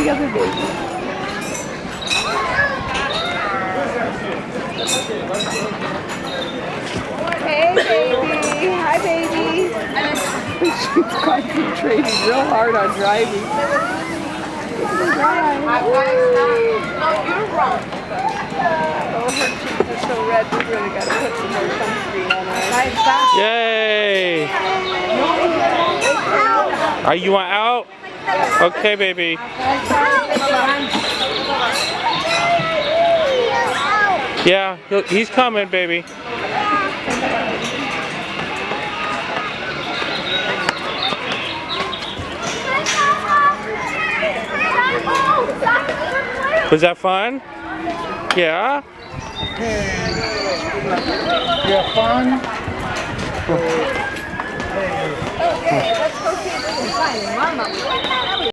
the other baby. Hey, baby. Hi, baby. She's concentrating real hard on driving. Drive. No, you're wrong. Oh, her cheeks are so red. We really got to put some more sunscreen on her. Yay! Are you want out? Okay, baby. Yeah, he's coming, baby. Was that fun? Yeah? You have fun? Okay, let's go see if we can find Mama.